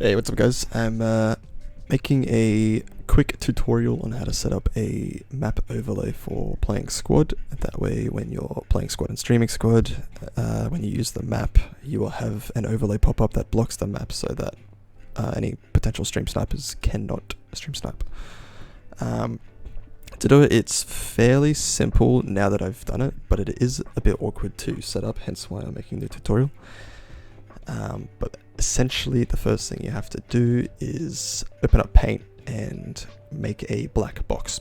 Hey, what's up guys? I'm making a quick tutorial on how to set up a map overlay for playing squad. That way when you're playing squad and streaming squad, when you use the map, you will have an overlay pop up that blocks the map so that any potential stream snipers cannot stream snipe. To do it, it's fairly simple now that I've done it, but it is a bit awkward to set up, hence why I'm making the tutorial. But essentially the first thing you have to do is open up Paint and make a black box.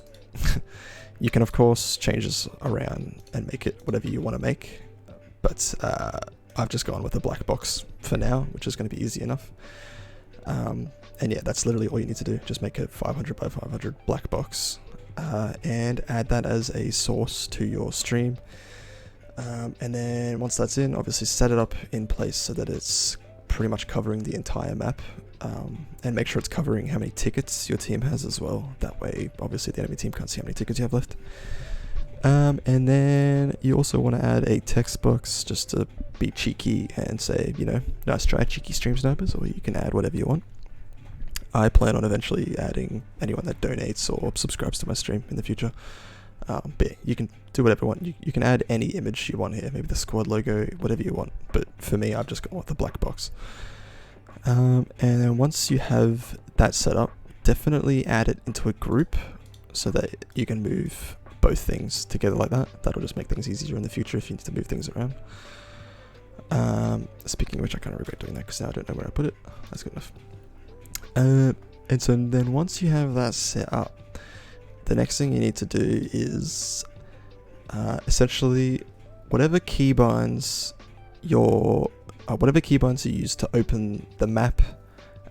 You can of course change this around and make it whatever you want to make, but I've just gone with a black box for now, which is going to be easy enough. And yeah, that's literally all you need to do. Just make a 500 by 500 black box and add that as a source to your stream. And then once that's in, obviously set it up in place so that it's pretty much covering the entire map, and make sure it's covering how many tickets your team has as well. That way, obviously the enemy team can't see how many tickets you have left. And then you also want to add a text box just to be cheeky and say, you know, nice try cheeky stream snipers, or you can add whatever you want. I plan on eventually adding anyone that donates or subscribes to my stream in the future. But you can do whatever you want. You can add any image you want here, maybe the squad logo, whatever you want. But for me, I've just gone with the black box. And then once you have that set up, definitely add it into a group so that you can move both things together like that. That'll just make things easier in the future if you need to move things around. Speaking of which, I kind of regret doing that because now I don't know where I put it. That's good enough. And so then once you have that set up, the next thing you need to do is essentially whatever keybinds you use to open the map,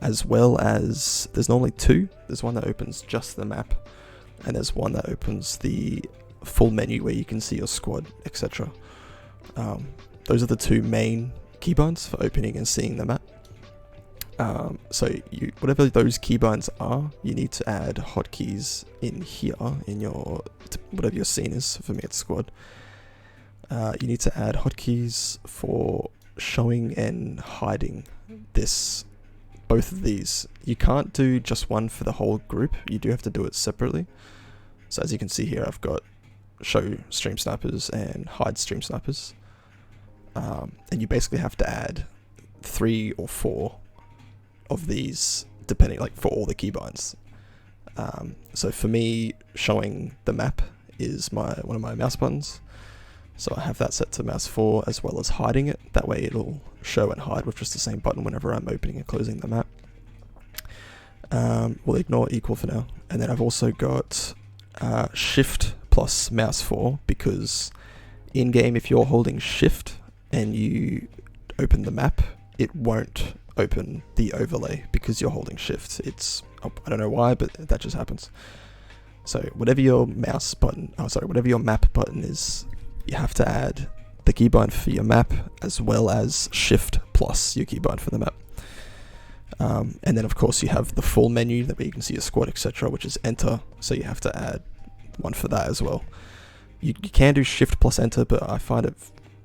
as well as there's normally two. There's one that opens just the map, and there's one that opens the full menu where you can see your squad, etc. Those are the two main keybinds for opening and seeing the map. So whatever those keybinds are, you need to add hotkeys in here in your whatever your scene is. For me, it's squad. You need to add hotkeys for showing and hiding both of these. You can't do just one for the whole group. You do have to do it separately. So as you can see here, I've got show stream snipers and hide stream snipers, and you basically have to add 3 or 4 of these, depending, like, for all the keybinds. So for me, showing the map is one of my mouse buttons, so I have that set to mouse 4, as well as hiding it. That way it'll show and hide with just the same button whenever I'm opening and closing the map. We'll ignore equal for now. And then I've also got shift plus mouse 4, because in game, if you're holding shift and you open the map, it won't open the overlay because you're holding shift. I don't know why, but that just happens. So whatever your whatever your map button is, you have to add the keybind for your map as well as shift plus your keybind for the map. And then of course you have the full menu that where you can see your squad, etc., which is enter. So you have to add one for that as well. You can do shift plus enter, but I find it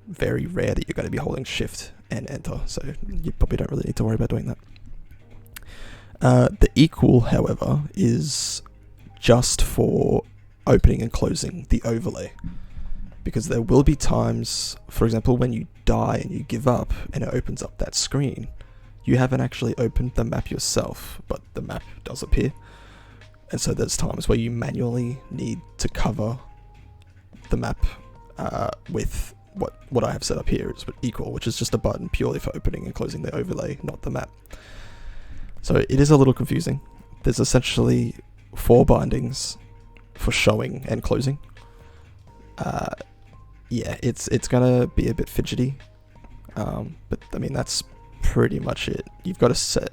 very rare that you're going to be holding shift and enter, so you probably don't really need to worry about doing that. The equal, however, is just for opening and closing the overlay, because there will be times, for example, when you die and you give up and it opens up that screen, you haven't actually opened the map yourself, but the map does appear, and so there's times where you manually need to cover the map with what I have set up here is equal, which is just a button purely for opening and closing the overlay, not the map. So it is a little confusing. There's essentially 4 bindings for showing and closing. Yeah, it's gonna be a bit fidgety, but I mean that's pretty much it. You've got to set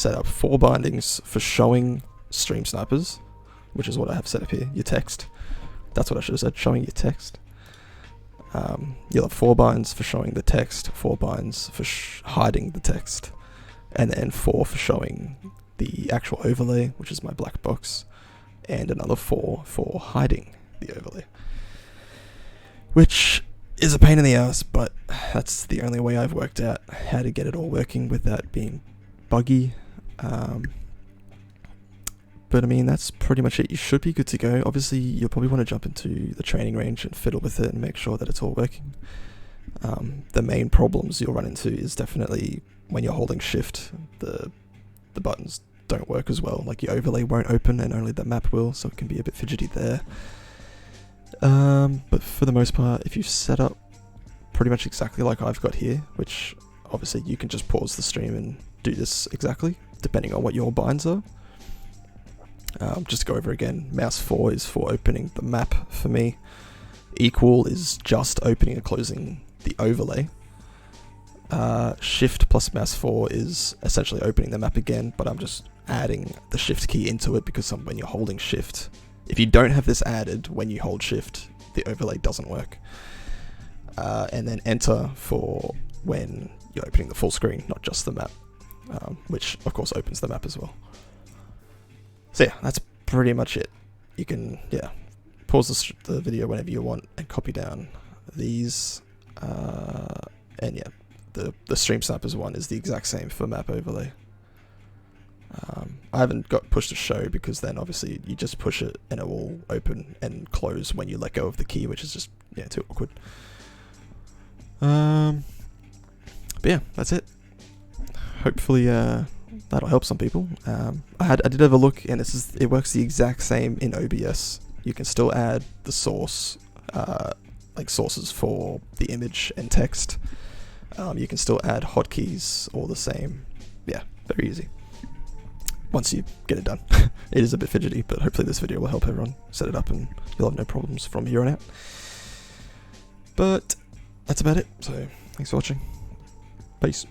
up 4 bindings for showing stream snipers, which is what I have set up here. Your text. That's what I should have said. Showing your text. You'll have 4 binds for showing the text, 4 binds for hiding the text, and then 4 for showing the actual overlay, which is my black box, and another 4 for hiding the overlay, which is a pain in the ass, but that's the only way I've worked out how to get it all working without being buggy. But I mean, that's pretty much it. You should be good to go. Obviously, you'll probably want to jump into the training range and fiddle with it and make sure that it's all working. The main problems you'll run into is definitely when you're holding shift, the buttons don't work as well. Like your overlay won't open and only the map will, so it can be a bit fidgety there. But for the most part, if you set up pretty much exactly like I've got here, which obviously you can just pause the stream and do this exactly, depending on what your binds are. Just to go over again, mouse 4 is for opening the map for me. Equal is just opening and closing the overlay. Shift plus mouse 4 is essentially opening the map again, but I'm just adding the shift key into it because when you're holding shift, if you don't have this added when you hold shift, the overlay doesn't work. And then enter for when you're opening the full screen, not just the map, which of course opens the map as well. So yeah, that's pretty much it. You can, pause the video whenever you want and copy down these. And yeah, the stream snappers one is the exact same for map overlay. I haven't got push to show because then obviously you just push it and it will open and close when you let go of the key, which is just, too awkward. But yeah, that's it. Hopefully, that'll help some people. I did have a look, and it works the exact same in OBS. You can still add the source, like sources for the image and text. You can still add hotkeys, all the same. Yeah, very easy. Once you get it done. It is a bit fidgety, but hopefully this video will help everyone set it up and you'll have no problems from here on out. But that's about it, so thanks for watching. Peace.